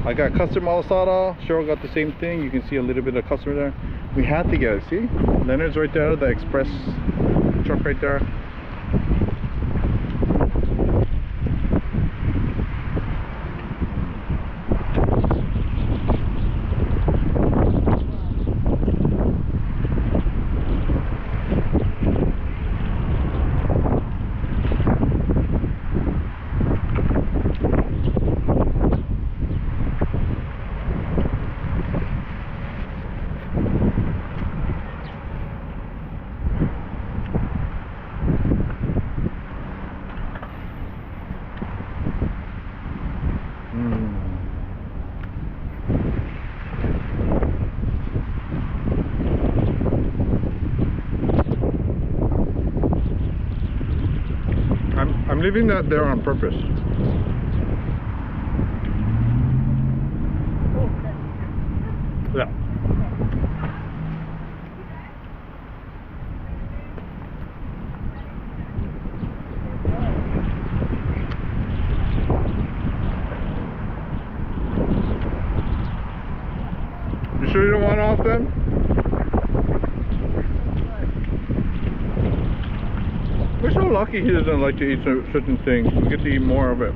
I got custard malasada. Cheryl got the same thing. You can see a little bit of custard there. We had to get it. See, Leonard's right there. The express truck right there. I'm leaving that there on purpose. Yeah. You sure you don't want off then? We're so lucky he doesn't like to eat certain things. We get to eat more of it.